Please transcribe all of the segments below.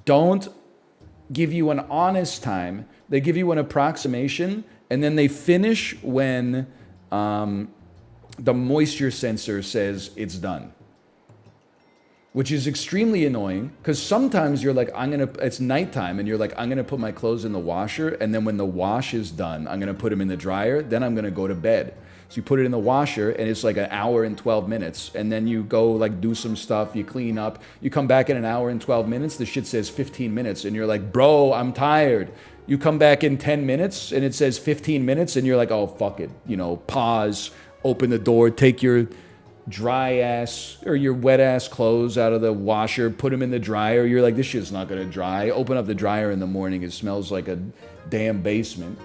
don't give you an honest time. They give you an approximation, and then they finish when the moisture sensor says it's done. Which is extremely annoying, because sometimes you're like, it's nighttime, and you're like, I'm gonna put my clothes in the washer, and then when the wash is done, I'm gonna put them in the dryer, then I'm gonna go to bed. So you put it in the washer, and it's like an hour and 12 minutes, and then you go like do some stuff, you clean up, you come back in an hour and 12 minutes, the shit says 15 minutes, and you're like, bro, I'm tired. You come back in 10 minutes, and it says 15 minutes, and you're like, oh, fuck it. You know, pause, open the door, take your dry ass or your wet ass clothes out of the washer, put them in the dryer. You're like, this shit's not gonna dry. Open up the dryer in the morning, it smells like a damn basement.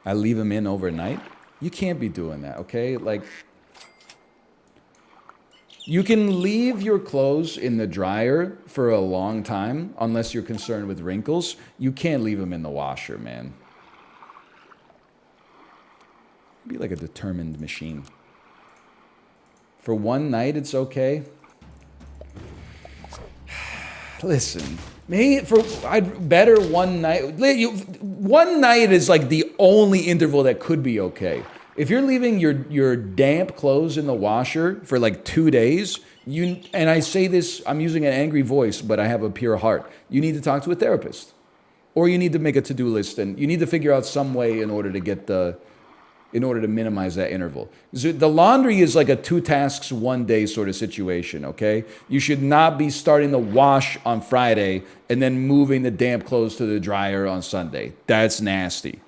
I leave them in overnight. You can't be doing that, okay? Like, you can leave your clothes in the dryer for a long time unless you're concerned with wrinkles. You can't leave them in the washer, man. Be like a determined machine. For one night, it's okay. Listen, I'd better one night. One night is like the only interval that could be okay. If you're leaving your damp clothes in the washer for like 2 days, and I say this, I'm using an angry voice, but I have a pure heart. You need to talk to a therapist, or you need to make a to-do list, and you need to figure out some way in order to minimize that interval. The laundry is like a 2 tasks, 1 day sort of situation, okay? You should not be starting the wash on Friday and then moving the damp clothes to the dryer on Sunday. That's nasty.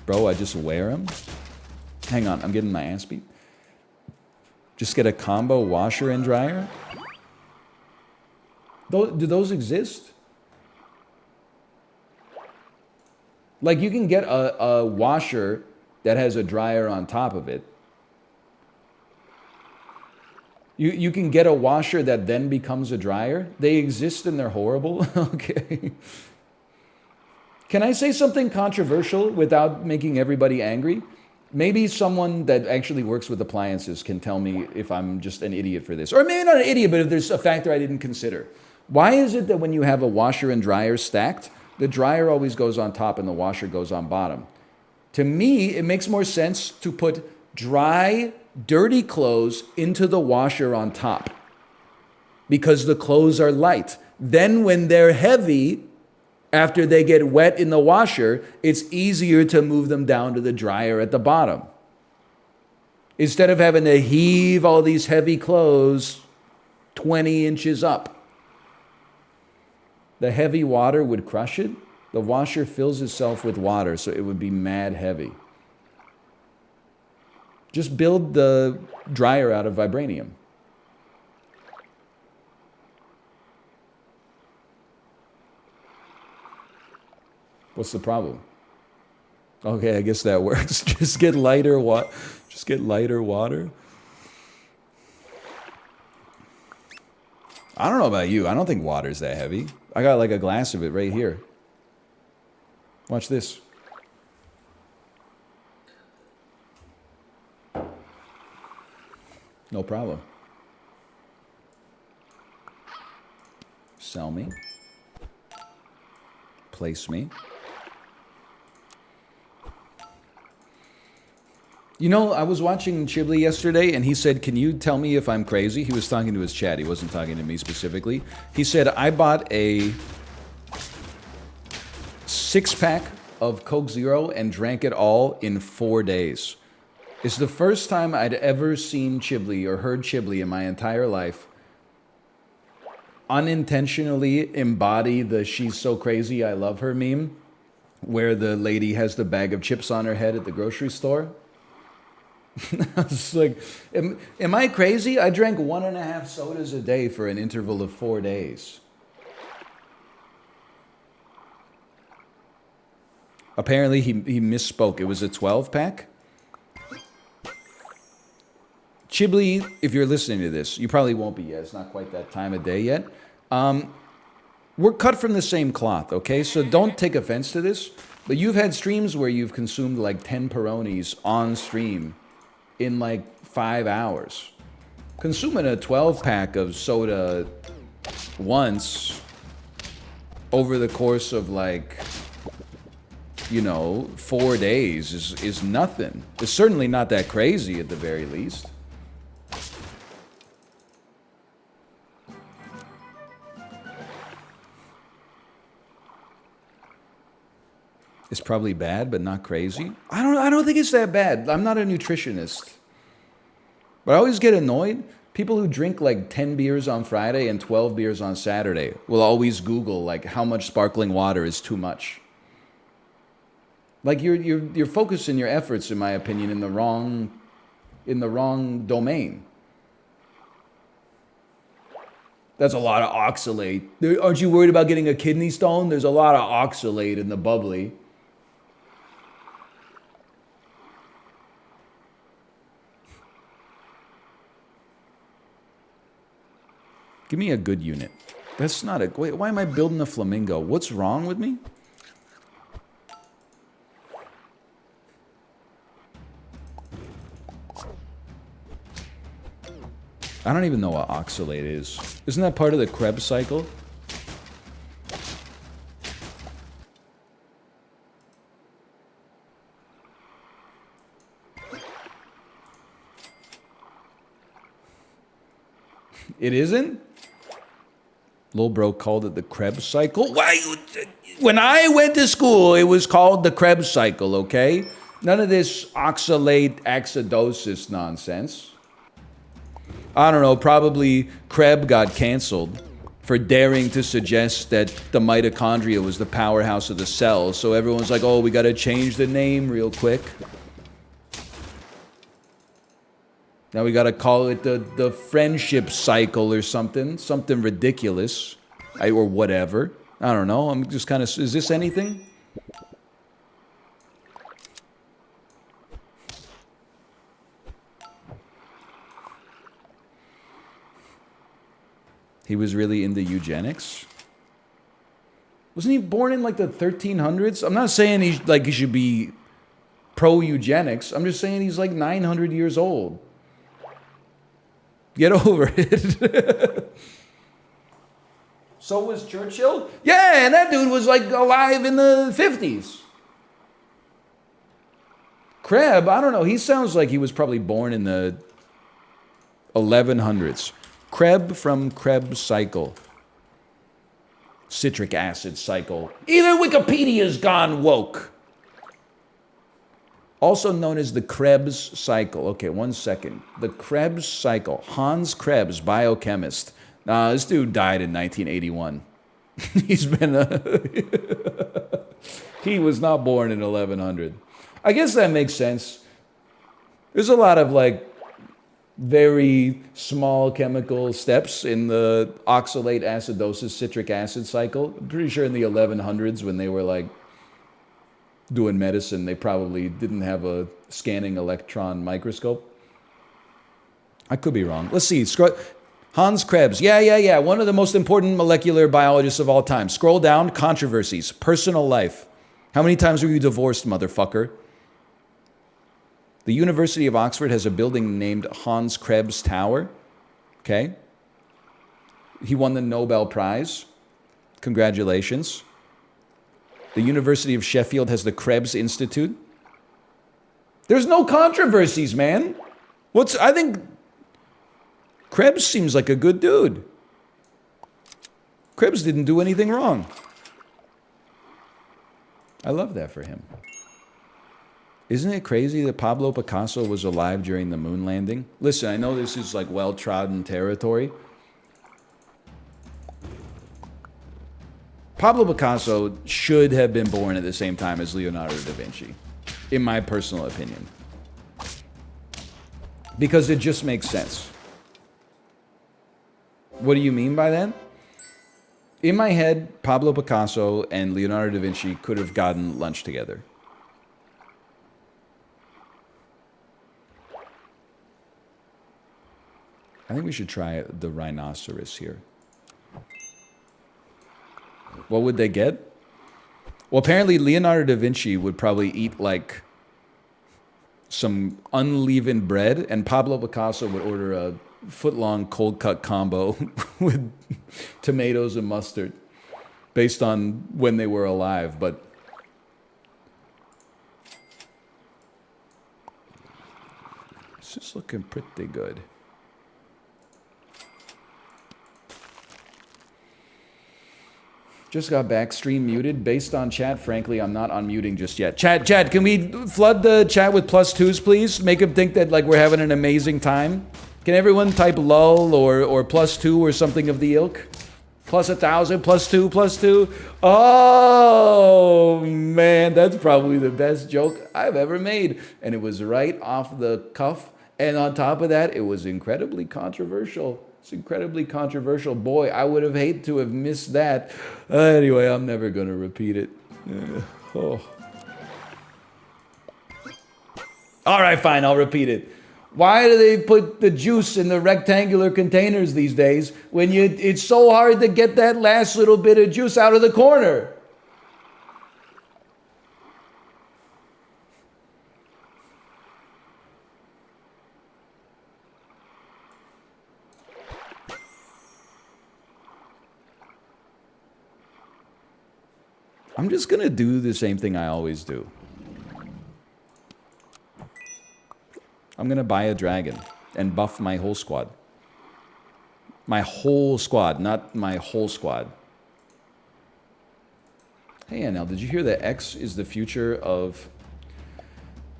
Bro, I just wear them? Hang on, I'm getting my ass beat. Just get a combo washer and dryer? Do those exist? Like, you can get a washer that has a dryer on top of it. You can get a washer that then becomes a dryer. They exist and they're horrible. Okay. Can I say something controversial without making everybody angry? Maybe someone that actually works with appliances can tell me if I'm just an idiot for this. Or maybe not an idiot, but if there's a factor I didn't consider. Why is it that when you have a washer and dryer stacked, the dryer always goes on top and the washer goes on bottom? To me, it makes more sense to put dry, dirty clothes into the washer on top, because the clothes are light. Then when they're heavy, after they get wet in the washer, it's easier to move them down to the dryer at the bottom. Instead of having to heave all these heavy clothes 20 inches up. The heavy water would crush it. The washer fills itself with water, so it would be mad heavy. Just build the dryer out of vibranium. What's the problem? Okay, I guess that works. Just get lighter water. Just get lighter water. I don't know about you. I don't think water's that heavy. I got like a glass of it right here. Watch this. No problem. Sell me. Place me. You know, I was watching Chibli yesterday, and he said, can you tell me if I'm crazy? He was talking to his chat. He wasn't talking to me specifically. He said, I bought a 6-pack of Coke Zero and drank it all in 4 days. It's the first time I'd ever seen Chibli or heard Chibli in my entire life unintentionally embody the "she's so crazy, I love her" meme, where the lady has the bag of chips on her head at the grocery store. I was like, am I crazy? I drank 1.5 sodas a day for an interval of 4 days. Apparently he misspoke. It was a 12-pack. Chibli, if you're listening to this, you probably won't be yet. It's not quite that time of day yet. We're cut from the same cloth, okay? So don't take offense to this. But you've had streams where you've consumed like 10 Peronis on stream in like 5 hours. Consuming a 12-pack of soda once over the course of like, 4 days is nothing. It's certainly not that crazy at the very least. It's probably bad, but not crazy. I don't think it's that bad. I'm not a nutritionist. But I always get annoyed. People who drink like 10 beers on Friday and 12 beers on Saturday will always Google like how much sparkling water is too much. Like you're focusing your efforts, in my opinion, in the wrong domain. That's a lot of oxalate. Aren't you worried about getting a kidney stone? There's a lot of oxalate in the bubbly. Give me a good unit. That's not a... Wait, why am I building a flamingo? What's wrong with me? I don't even know what oxalate is. Isn't that part of the Krebs cycle? It isn't? Lil bro called it the Krebs cycle. Why? When I went to school, it was called the Krebs cycle, okay? None of this oxalate acidosis nonsense. I don't know, probably Krebs got canceled for daring to suggest that the mitochondria was the powerhouse of the cell. So everyone's like, oh, we gotta change the name real quick. Now we gotta call it the friendship cycle or something ridiculous, or whatever. I don't know. I'm just kind of. Is this anything? He was really into eugenics. Wasn't he born in like the 1300s? I'm not saying he should be pro eugenics. I'm just saying he's like 900 years old. Get over it. So was Churchill? Yeah, and that dude was like alive in the 50s. Krebs, I don't know. He sounds like he was probably born in the 1100s. Krebs from Krebs cycle. Citric acid cycle. Either Wikipedia's gone woke. Also known as the Krebs cycle. Okay, 1 second. The Krebs cycle. Hans Krebs, biochemist. Nah, this dude died in 1981. He's been he was not born in 1100. I guess that makes sense. There's a lot of like very small chemical steps in the oxalate acidosis citric acid cycle. I'm pretty sure in the 1100s when they were like doing medicine, they probably didn't have a scanning electron microscope. I could be wrong. Let's see. Hans Krebs. Yeah. One of the most important molecular biologists of all time. Scroll down. Controversies. Personal life. How many times were you divorced, motherfucker? The University of Oxford has a building named Hans Krebs Tower. Okay. He won the Nobel Prize. Congratulations. The University of Sheffield has the Krebs Institute. There's no controversies, man. I think Krebs seems like a good dude. Krebs didn't do anything wrong. I love that for him. Isn't it crazy that Pablo Picasso was alive during the moon landing? Listen, I know this is like well-trodden territory. Pablo Picasso should have been born at the same time as Leonardo da Vinci, in my personal opinion. Because it just makes sense. What do you mean by that? In my head, Pablo Picasso and Leonardo da Vinci could have gotten lunch together. I think we should try the rhinoceros here. What would they get? Well, apparently Leonardo da Vinci would probably eat like some unleavened bread, and Pablo Picasso would order a foot-long cold cut combo with tomatoes and mustard based on when they were alive. But this is looking pretty good. Just got back, stream muted. Based on chat, frankly, I'm not unmuting just yet. Chat, can we flood the chat with +2s, please? Make them think that like we're having an amazing time. Can everyone type lull or +2 or something of the ilk? +1,000, +2. Oh, man, that's probably the best joke I've ever made. And it was right off the cuff. And on top of that, it was incredibly controversial. It's incredibly controversial. Boy, I would have hated to have missed that. Anyway, I'm never going to repeat it. Oh. All right, fine, I'll repeat it. Why do they put the juice in the rectangular containers these days when it's so hard to get that last little bit of juice out of the corner? I'm just going to do the same thing I always do. I'm going to buy a dragon and buff my whole squad. My whole squad, not my whole squad. Hey, Anel, did you hear that X is the future of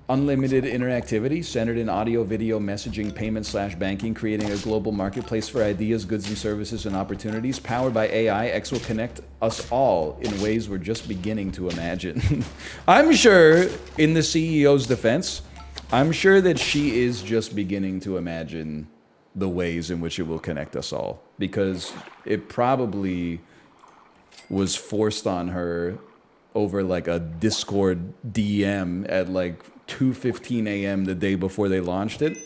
unlimited interactivity centered in audio, video, messaging, payment/banking, creating a global marketplace for ideas, goods, and services and opportunities? Powered by AI, X will connect us all in ways we're just beginning to imagine. I'm sure, in the CEO's defense, I'm sure that she is just beginning to imagine the ways in which it will connect us all, because it probably was forced on her over like a Discord DM at like 2:15 a.m. the day before they launched it.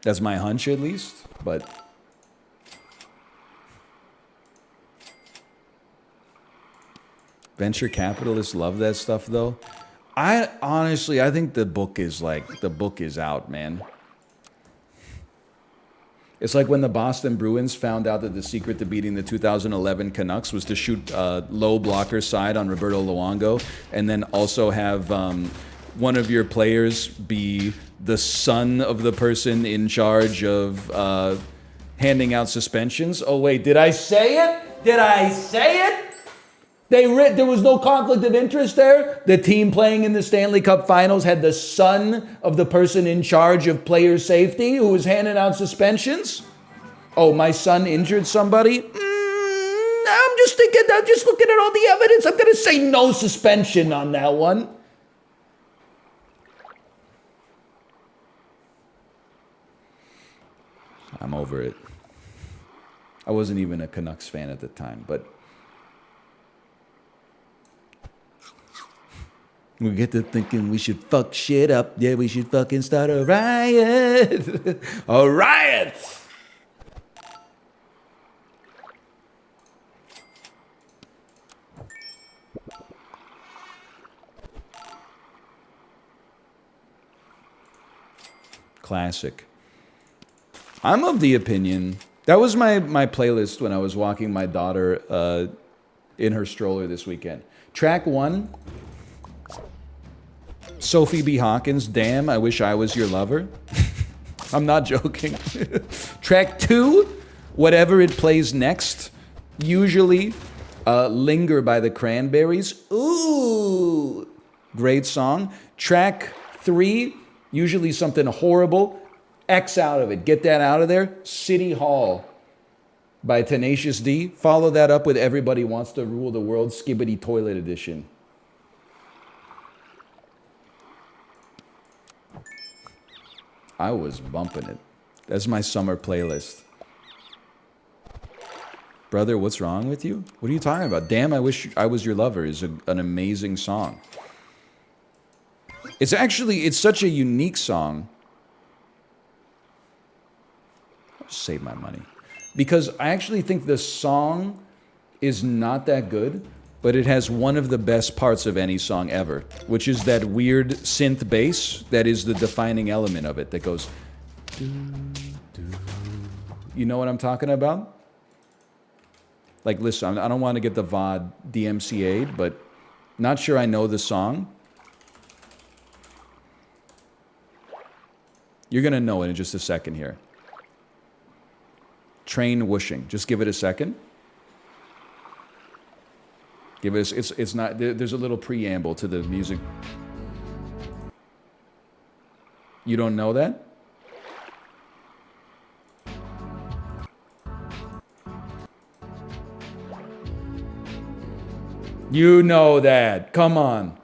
That's my hunch, at least. But venture capitalists love that stuff, though. I think the book is out, man. It's like when the Boston Bruins found out that the secret to beating the 2011 Canucks was to shoot low blocker side on Roberto Luongo, and then also have one of your players be the son of the person in charge of handing out suspensions. Oh wait, did I say it? Did I say it? There was no conflict of interest there. The team playing in the Stanley Cup Finals had the son of the person in charge of player safety who was handing out suspensions. Oh, my son injured somebody? I'm just looking at all the evidence. I'm going to say no suspension on that one. I'm over it. I wasn't even a Canucks fan at the time, but we get to thinking we should fuck shit up. Yeah, we should fucking start a riot. A riot! Classic. I'm of the opinion, that was my playlist when I was walking my daughter in her stroller this weekend. Track 1, Sophie B. Hawkins, Damn, I Wish I Was Your Lover. I'm not joking. Track 2, whatever it plays next, usually Linger by the Cranberries. Ooh, great song. Track 3, usually something horrible. X out of it. Get that out of there. City Hall by Tenacious D. Follow that up with Everybody Wants to Rule the World, Skibbity Toilet Edition. I was bumping it. That's my summer playlist. Brother, what's wrong with you? What are you talking about? Damn, I Wish I Was Your Lover is an amazing song. It's such a unique song Save my money. Because I actually think the song is not that good, but it has one of the best parts of any song ever, which is that weird synth bass that is the defining element of it that goes... Doo, doo. You know what I'm talking about? Like, listen, I don't want to get the VOD DMCA'd, but not sure I know the song. You're going to know it in just a second here. Train whooshing. Just give it a second. Give it. It's not. There's a little preamble to the music. You don't know that? You know that. Come on.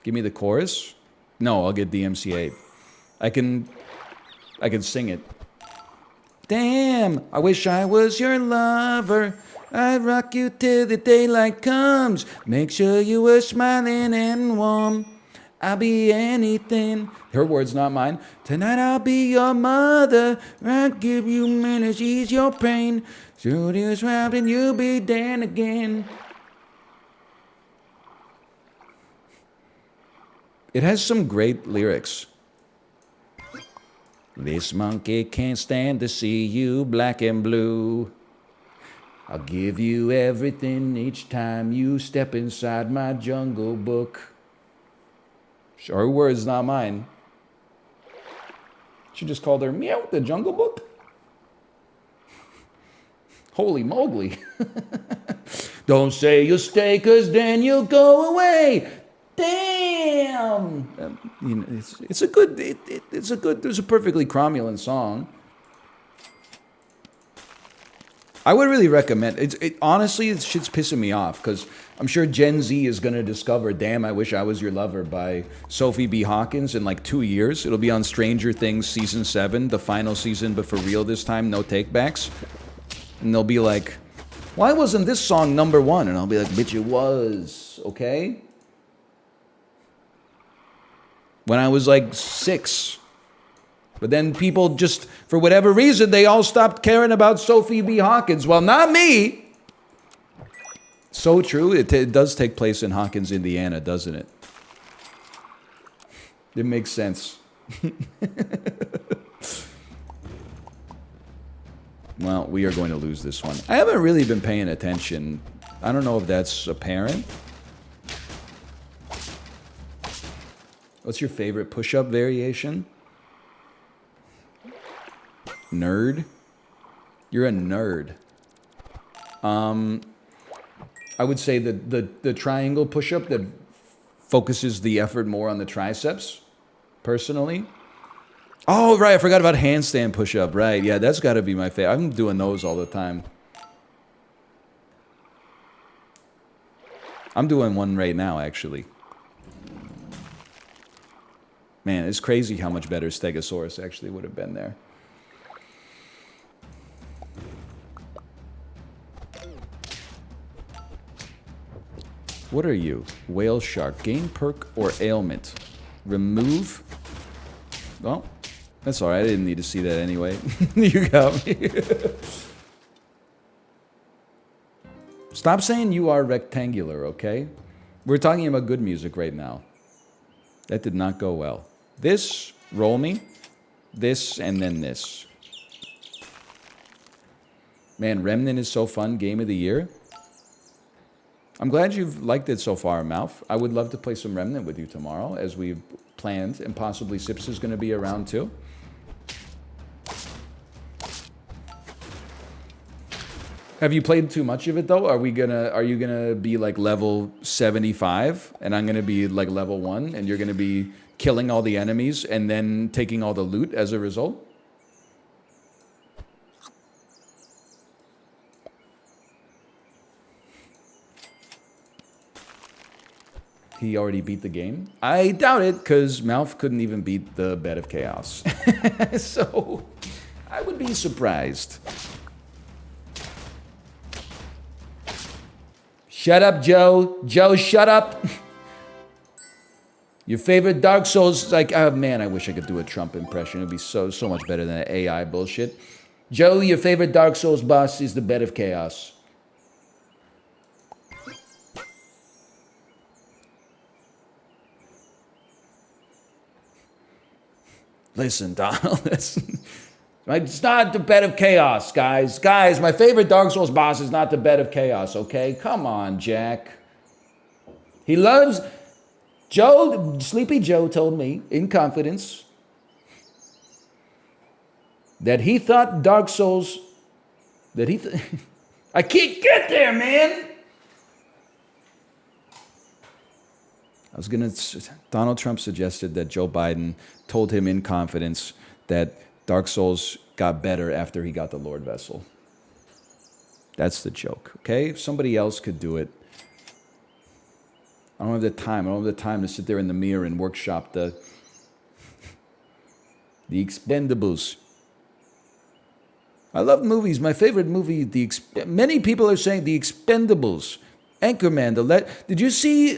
Give me the chorus? No, I'll get DMCA. I can sing it. Damn, I wish I was your lover. I'd rock you till the daylight comes. Make sure you were smiling and warm. I'll be anything. Her words, not mine. Tonight I'll be your mother. I'll give you minutes, ease your pain. Soon as round and you'll be dead again. It has some great lyrics. This monkey can't stand to see you black and blue. I'll give you everything each time you step inside my jungle book. Her words, not mine. She just called her Meow, the Jungle Book. Holy Mowgli. Don't say you'll stay, 'cause then you'll go away. Damn. You know, it's a good. There's a perfectly cromulent song. I would really recommend it. Honestly, this shit's pissing me off because I'm sure Gen Z is going to discover "Damn, I Wish I Was Your Lover" by Sophie B. Hawkins in like 2 years. It'll be on Stranger Things season 7, the final season, but for real this time, no takebacks. And they'll be like, "Why wasn't this song #1?" And I'll be like, "Bitch, it was, okay?" When I was like 6. But then people just, for whatever reason, they all stopped caring about Sophie B. Hawkins. Well, not me. So true. It does take place in Hawkins, Indiana, doesn't it? It makes sense. Well, we are going to lose this one. I haven't really been paying attention. I don't know if that's apparent. What's your favorite push-up variation? Nerd? You're a nerd. I would say the triangle push-up that focuses the effort more on the triceps, personally. Oh, right, I forgot about handstand push-up. Right, yeah, that's got to be my favorite. I'm doing those all the time. I'm doing one right now, actually. Man, it's crazy how much better Stegosaurus actually would have been there. What are you? Whale shark. Gain perk or ailment? Remove? Well, that's alright. I didn't need to see that anyway. You got me. Stop saying you are rectangular, okay? We're talking about good music right now. That did not go well. This, roll me. This, and then this. Man, Remnant is so fun. Game of the year. I'm glad you've liked it so far, Malf. I would love to play some Remnant with you tomorrow, as we've planned, and possibly Sips is going to be around too. Have you played too much of it though? Are you gonna be like level 75, and I'm gonna be like level 1, and you're gonna be killing all the enemies and then taking all the loot as a result? He already beat the game? I doubt it, because Malf couldn't even beat the Bed of Chaos. So, I would be surprised. Shut up, Joe. Joe, shut up. Your favorite Dark Souls, like, oh man, I wish I could do a Trump impression. It'd be so much better than that AI bullshit. Joe, your favorite Dark Souls boss is the Bed of Chaos. Listen, Donald, it's not the Bed of Chaos, guys. Guys, my favorite Dark Souls boss is not the Bed of Chaos, okay? Come on, Jack. He loves... Sleepy Joe told me, in confidence, that he thought Dark Souls... I can't get there, man! Donald Trump suggested that Joe Biden told him in confidence that Dark Souls got better after he got the Lord Vessel. That's the joke, okay? If somebody else could do it, I don't have the time. I don't have the time to sit there in the mirror and workshop the Expendables. I love movies. My favorite movie, many people are saying The Expendables. Anchorman, did you see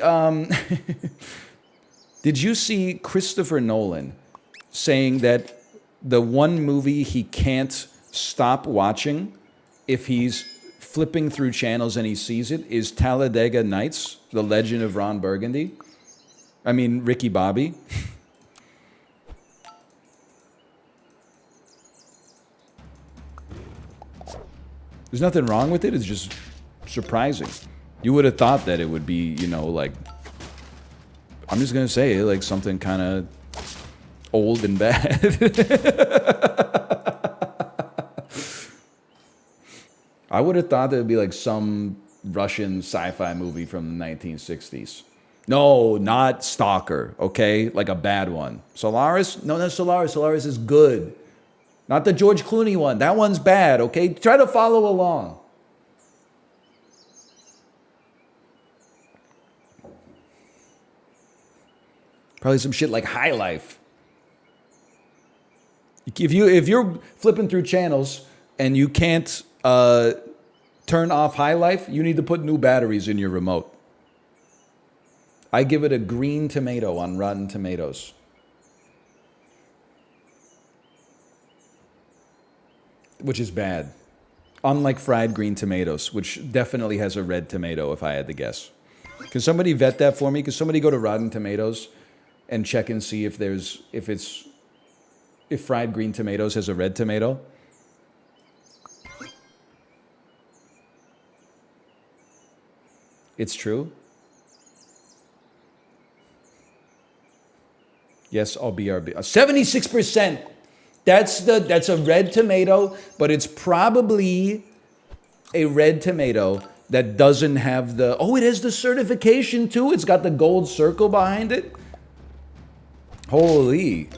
did you see Christopher Nolan saying that the one movie he can't stop watching if he's flipping through channels and he sees it is Talladega Nights, The Legend of Ron Burgundy? I mean, Ricky Bobby. There's nothing wrong with it. It's just surprising. You would have thought that it would be, like, I'm just going to say, like, something kind of old and bad. I would have thought that it would be like some Russian sci-fi movie from the 1960s. No, not Stalker, okay? Like a bad one. Solaris? No, not Solaris. Solaris is good. Not the George Clooney one. That one's bad, okay? Try to follow along. Probably some shit like High Life. If you're flipping through channels and you can't turn off High Life, you need to put new batteries in your remote. I give it a green tomato on Rotten Tomatoes. Which is bad. Unlike fried green tomatoes, which definitely has a red tomato if I had to guess. Can somebody vet that for me? Can somebody go to Rotten Tomatoes and check and see if fried green tomatoes has a red tomato? It's true. Yes, I'll BRB. 76%. That's a red tomato, but it's probably a red tomato that doesn't have the... Oh, it has the certification too. It's got the gold circle behind it. Holy.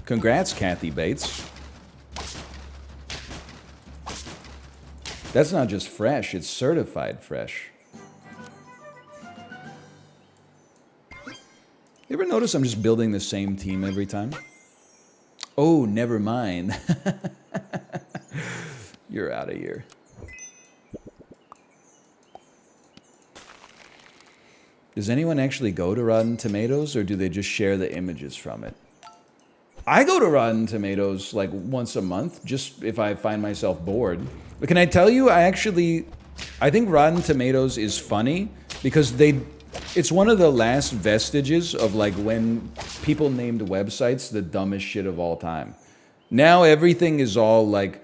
Congrats, Kathy Bates. That's not just fresh, it's certified fresh. You ever notice I'm just building the same team every time? Oh, never mind. You're out of here. Does anyone actually go to Rotten Tomatoes, or do they just share the images from it? I go to Rotten Tomatoes like once a month, just if I find myself bored. But can I tell you, I think Rotten Tomatoes is funny because it's one of the last vestiges of like when people named websites the dumbest shit of all time. Now everything is all like,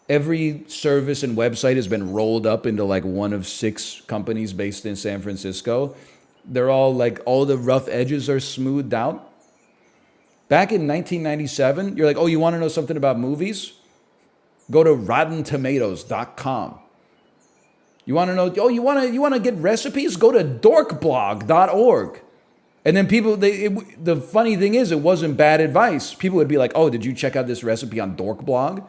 every service and website has been rolled up into like one of 6 companies based in San Francisco. They're all like, all the rough edges are smoothed out. Back in 1997, you're like, oh, you want to know something about movies? Go to RottenTomatoes.com. You want to know, oh, you want to get recipes? Go to dorkblog.org. And then people, the funny thing is, it wasn't bad advice. People would be like, oh, did you check out this recipe on Dorkblog?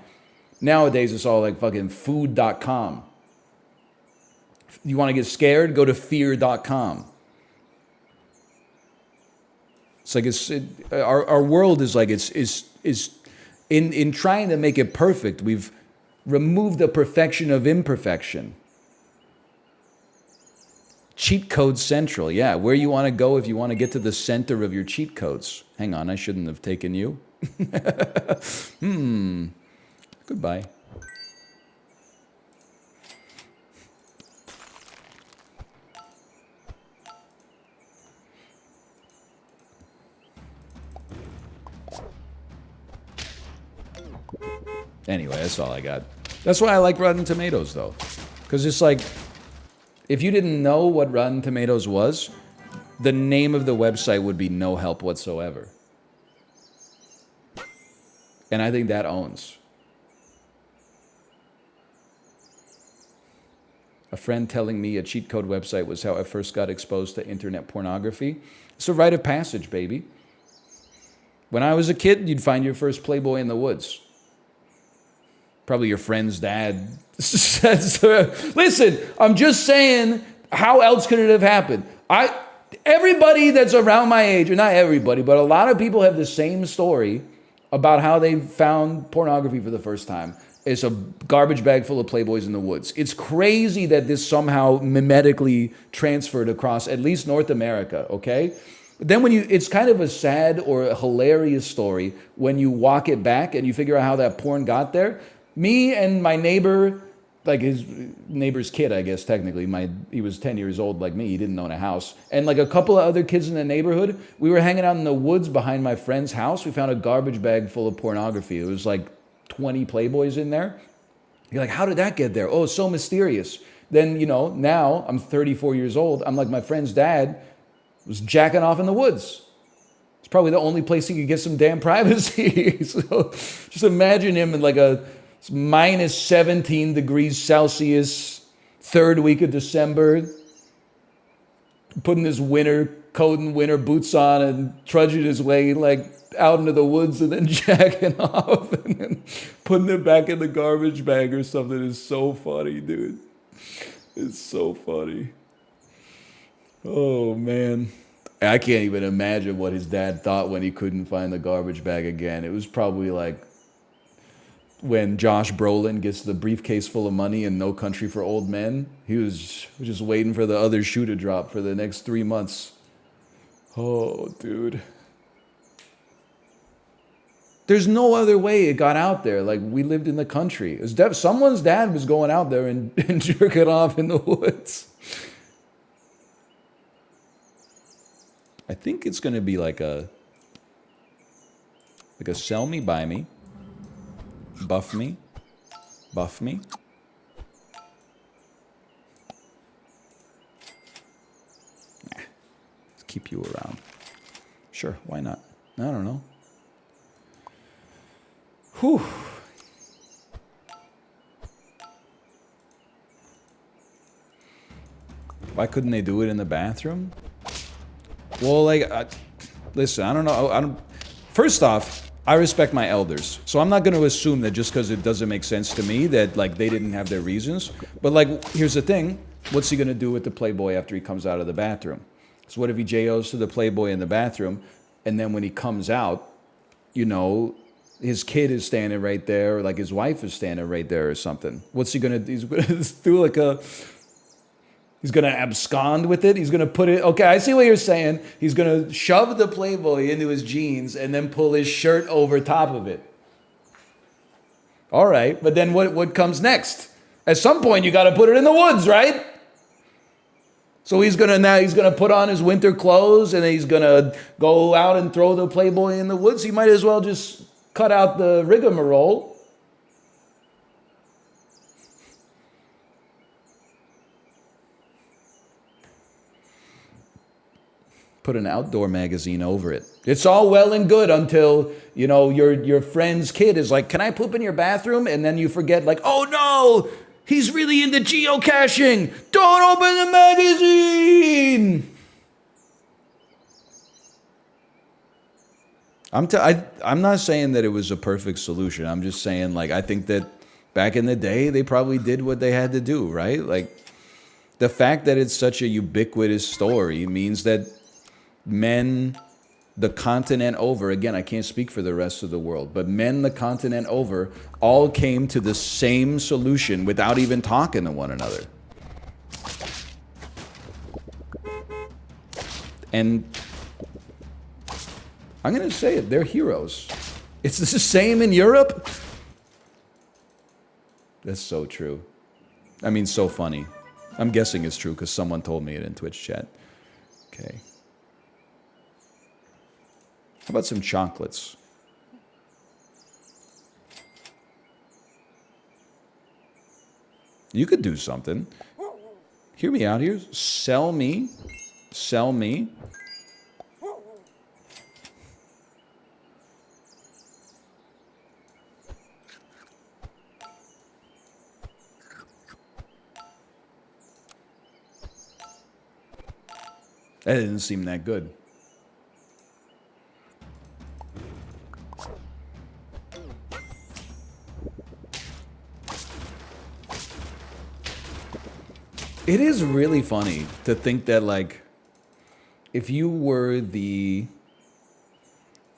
Nowadays, it's all like fucking food.com. You want to get scared? Go to fear.com. It's like our world is like is in trying to make it perfect. We've removed the perfection of imperfection. Cheat Code Central. Yeah, where you want to go if you want to get to the center of your cheat codes. Hang on, I shouldn't have taken you. Goodbye. Anyway, that's all I got. That's why I like Rotten Tomatoes, though. Because it's like, if you didn't know what Rotten Tomatoes was, the name of the website would be no help whatsoever. And I think that owns. A friend telling me a cheat code website was how I first got exposed to internet pornography. It's a rite of passage, baby. When I was a kid, you'd find your first Playboy in the woods. Probably your friend's dad says, listen, I'm just saying, how else could it have happened? Everybody that's around my age, or not everybody, but a lot of people have the same story about how they found pornography for the first time. It's a garbage bag full of Playboys in the woods. It's crazy that this somehow mimetically transferred across at least North America, okay? But then it's kind of a sad or a hilarious story when you walk it back and you figure out how that porn got there. Me and my neighbor, like his neighbor's kid, I guess, technically. He was 10 years old like me. He didn't own a house. And like a couple of other kids in the neighborhood, we were hanging out in the woods behind my friend's house. We found a garbage bag full of pornography. It was like 20 Playboys in there. You're like, how did that get there? Oh, it's so mysterious. Then, now I'm 34 years old. I'm like, my friend's dad was jacking off in the woods. It's probably the only place he could get some damn privacy. So just imagine him in like it's minus 17 degrees Celsius, third week of December, putting his winter coat and winter boots on and trudging his way like out into the woods and then jacking off and then putting it back in the garbage bag or something is so funny, dude. It's so funny. Oh, man. I can't even imagine what his dad thought when he couldn't find the garbage bag again. It was probably like when Josh Brolin gets the briefcase full of money in No Country for Old Men. He was just waiting for the other shoe to drop for the next 3 months. Oh, dude. There's no other way it got out there. Like, we lived in the country. Someone's dad was going out there and jerking off in the woods. I think it's going to be like a sell me, buy me, buff me, buff me. Let's keep you around. Sure, why not? I don't know. Whew. Why couldn't they do it in the bathroom? Well, listen, I don't know. First off, I respect my elders. So I'm not going to assume that just because it doesn't make sense to me that, they didn't have their reasons. But, here's the thing. What's he going to do with the Playboy after he comes out of the bathroom? So what if he JOs to the Playboy in the bathroom, and then when he comes out, his kid is standing right there, or his wife is standing right there or something. What's he going to do? He's going to do he's going to abscond with it. He's going to put it, okay, I see what you're saying. He's going to shove the Playboy into his jeans and then pull his shirt over top of it. All right, but then what comes next? At some point, you got to put it in the woods, right? So he's going to put on his winter clothes and he's going to go out and throw the Playboy in the woods. He might as well just cut out the rigmarole. Put an outdoor magazine over it. It's all well and good until, your friend's kid is like, can I poop in your bathroom? And then you forget, oh no, he's really into geocaching. Don't open the magazine. I'm not saying that it was a perfect solution. I'm just saying, I think that back in the day, they probably did what they had to do, right? The fact that it's such a ubiquitous story means that men the continent over, again, I can't speak for the rest of the world, but men the continent over all came to the same solution without even talking to one another. And I'm going to say it, they're heroes. It's the same in Europe? That's so true. I mean, so funny. I'm guessing it's true because someone told me it in Twitch chat. Okay. How about some chocolates? You could do something. Hear me out here. Sell me. Sell me. That didn't seem that good. It is really funny to think that, like, if you were the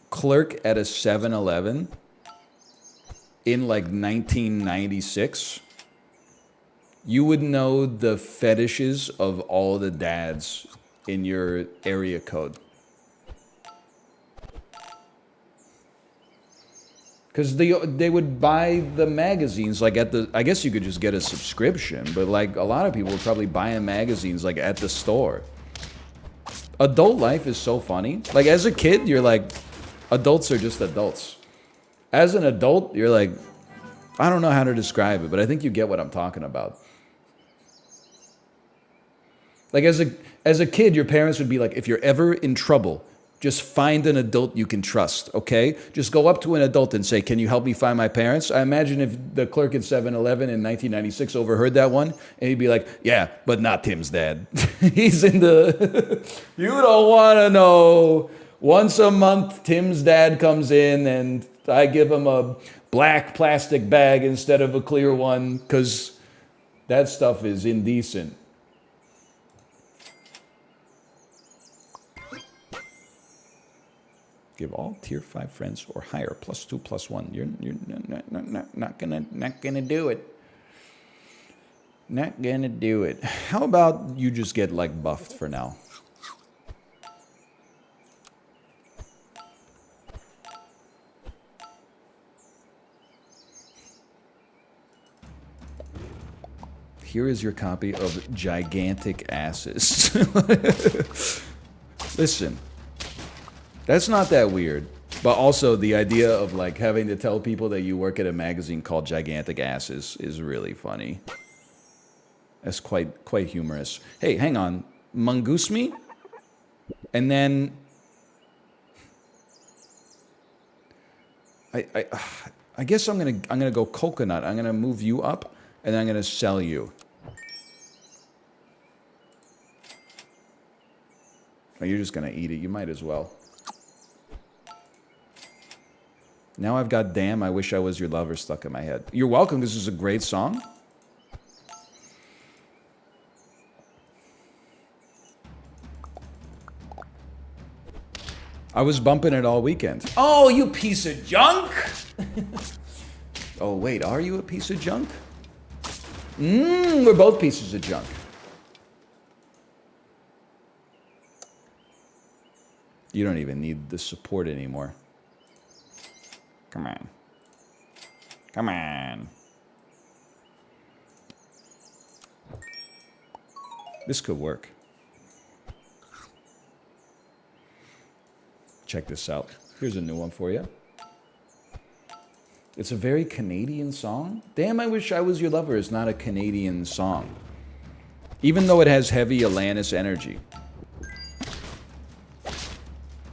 clerk at a 7-Eleven in, like, 1996, you would know the fetishes of all the dads in your area code. Because they would buy the magazines, like, at the... I guess you could just get a subscription, but, like, a lot of people would probably buy magazines, like, at the store. Adult life is so funny. Like, as a kid, you're like, adults are just adults. As an adult, you're like, I don't know how to describe it, but I think you get what I'm talking about. Like, as a kid, your parents would be like, if you're ever in trouble, just find an adult you can trust, okay? Just go up to an adult and say, can you help me find my parents? I imagine if the clerk at 7-Eleven in 1996 overheard that one, and he'd be like, yeah, but not Tim's dad. He's in the... You don't want to know. Once a month, Tim's dad comes in, and I give him a black plastic bag instead of a clear one, because that stuff is indecent. Give all tier 5 friends or higher +2 +1. You're not gonna do it. Not gonna do it. How about you just get, like, buffed for now? Here is your copy of Gigantic Asses. Listen. That's not that weird. But also the idea of, like, having to tell people that you work at a magazine called Gigantic Asses is really funny. That's quite humorous. Hey, hang on. Mongoose me? And then I guess I'm gonna go coconut. I'm gonna move you up and then I'm gonna sell you. Oh, you're just gonna eat it. You might as well. Now I've got Damn, I Wish I Was Your Lover stuck in my head. You're welcome, this is a great song. I was bumping it all weekend. Oh, you piece of junk! Oh, wait, are you a piece of junk? We're both pieces of junk. You don't even need the support anymore. Come on. Come on. This could work. Check this out. Here's a new one for you. It's a very Canadian song. Damn, I Wish I Was Your Lover is not a Canadian song. Even though it has heavy Alanis energy.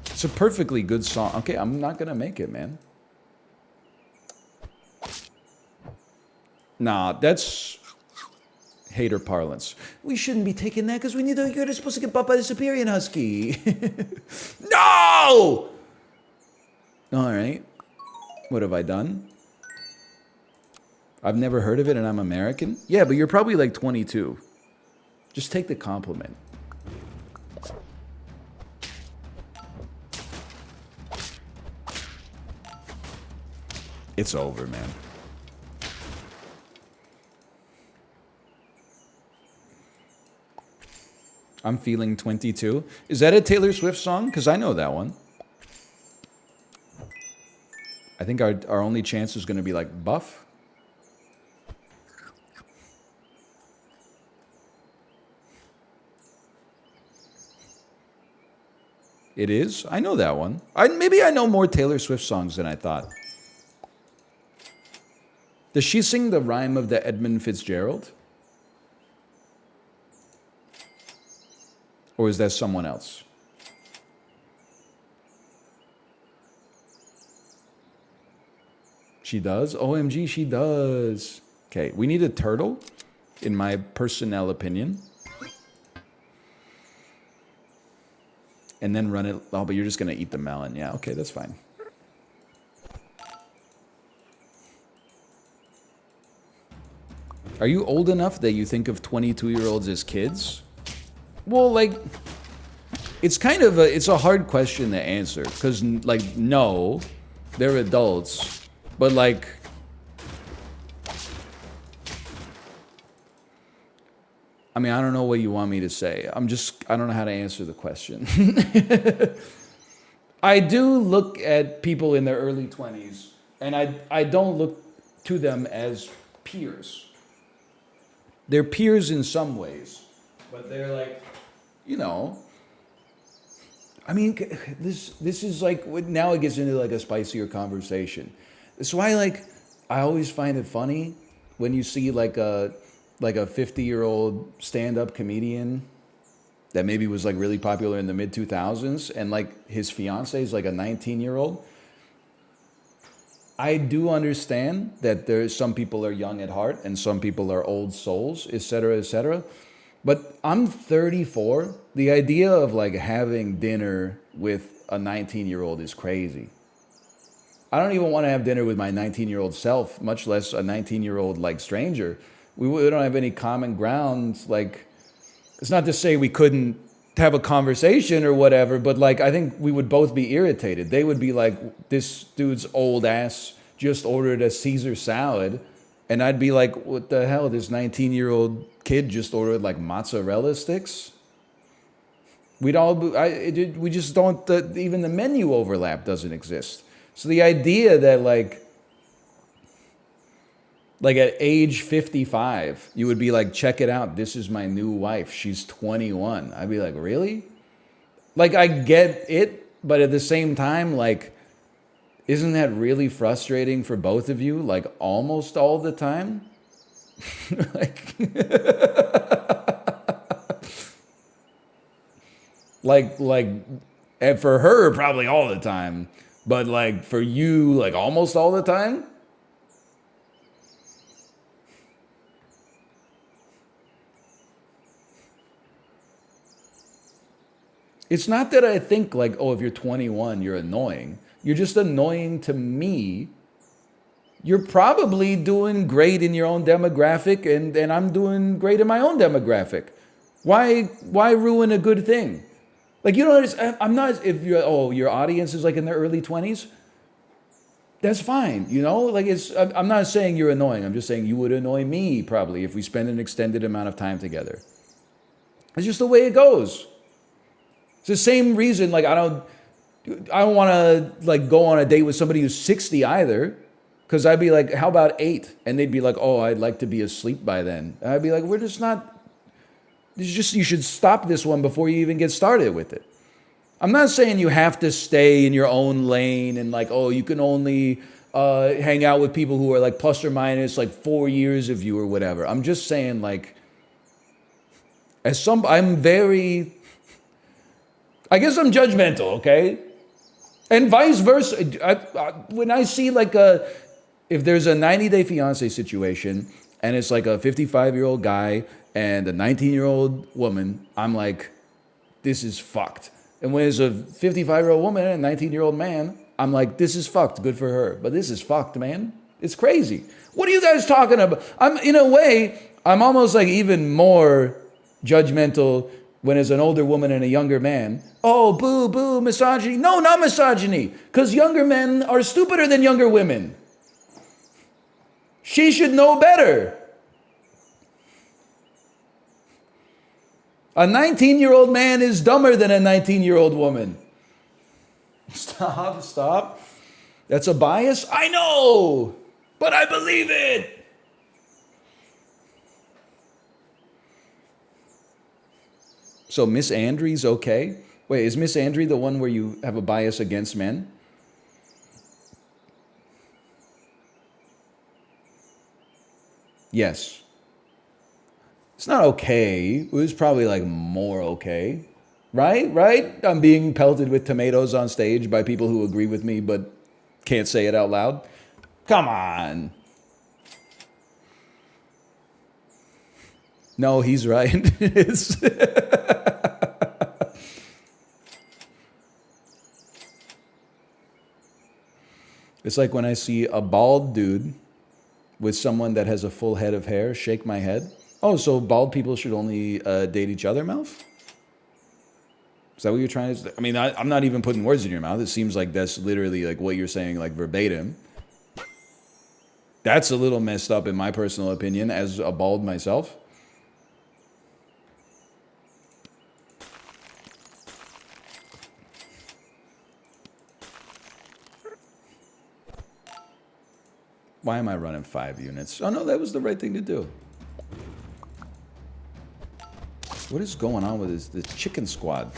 It's a perfectly good song. Okay, I'm not gonna make it, man. Nah, that's hater parlance. We shouldn't be taking that because we need to. You're supposed to get bumped by the Siberian Husky. No! All right. What have I done? I've never heard of it and I'm American? Yeah, but you're probably like 22. Just take the compliment. It's over, man. I'm feeling 22. Is that a Taylor Swift song? Because I know that one. I think our only chance is going to be like Buff. It is? I know that one. Maybe I know more Taylor Swift songs than I thought. Does she sing the rhyme of the Edmund Fitzgerald? Or is that someone else? She does? OMG, she does. Okay, we need a turtle, in my personnel opinion. And then run it. Oh, but you're just going to eat the melon. Yeah, okay, that's fine. Are you old enough that you think of 22-year-olds as kids? Well, like, it's kind of it's a hard question to answer. Because, like, no, they're adults. But, like, I mean, I don't know what you want me to say. I don't know how to answer the question. I do look at people in their early 20s, and I don't look to them as peers. They're peers in some ways, but they're like, you know, I mean, this is like, now it gets into like a spicier conversation. That's why, like, I always find it funny when you see like a 50-year-old stand-up comedian that maybe was like really popular in the mid 2000s, and like his fiance is like a 19-year-old. I do understand that there's some people are young at heart and some people are old souls, etc., etc. But I'm 34. The idea of like having dinner with a 19-year-old is crazy. I don't even want to have dinner with my 19-year-old self, much less a 19-year-old like stranger. We don't have any common ground. Like, it's not to say we couldn't have a conversation or whatever, but like, I think we would both be irritated. They would be like, this dude's old ass just ordered a Caesar salad. And I'd be like, what the hell? This 19-year-old kid just ordered like mozzarella sticks? We just don't, even the menu overlap doesn't exist. So the idea that like at age 55, you would be like, check it out. This is my new wife. She's 21. I'd be like, really? Like, I get it, but at the same time, like, isn't that really frustrating for both of you? Like, almost all the time? like, and for her, probably all the time. But like, for you, like, almost all the time? It's not that I think like, oh, if you're 21, you're annoying. You're just annoying to me. You're probably doing great in your own demographic, and I'm doing great in my own demographic. Why ruin a good thing? Like, you don't understand. I'm not, if your audience is like in their early 20s, that's fine, you know? Like, I'm not saying you're annoying. I'm just saying you would annoy me probably if we spend an extended amount of time together. It's just the way it goes. It's the same reason, like, I don't want to like go on a date with somebody who's 60 either, because I'd be like, how about 8? And they'd be like, oh, I'd like to be asleep by then. And I'd be like, we're just not, you should stop this one before you even get started with it. I'm not saying you have to stay in your own lane and like, oh, you can only hang out with people who are like plus or minus like 4 years of you or whatever. I'm just saying, like, I'm very, I guess I'm judgmental, okay? And vice versa. When I see like if there's a 90-day fiance situation and it's like a 55-year-old guy and a 19-year-old woman, I'm like, this is fucked. And when it's a 55-year-old woman and a 19-year-old man, I'm like, this is fucked. Good for her. But this is fucked, man. It's crazy. What are you guys talking about? In a way, I'm almost like even more judgmental when it's an older woman and a younger man. Oh, boo, boo, misogyny. No, not misogyny. Because younger men are stupider than younger women. She should know better. A 19-year-old man is dumber than a 19-year-old woman. Stop, stop. That's a bias? I know, but I believe it. So Miss Andry's okay? Wait, is Miss Andry the one where you have a bias against men? Yes. It's not okay. It was probably like more okay. Right? Right? I'm being pelted with tomatoes on stage by people who agree with me but can't say it out loud. Come on. No, he's right. it's It's like when I see a bald dude with someone that has a full head of hair, shake my head. Oh, so bald people should only date each other, Melf? Is that what you're trying to? I mean, I'm not even putting words in your mouth. It seems like that's literally like what you're saying, like verbatim. That's a little messed up in my personal opinion as a bald myself. Why am I running 5 units? Oh no, that was the right thing to do. What is going on with this chicken squad?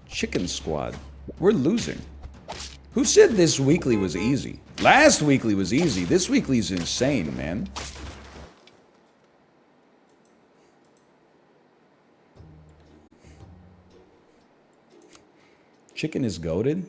Chicken squad. We're losing. Who said this weekly was easy? Last weekly was easy. This weekly's insane, man. Chicken is goated?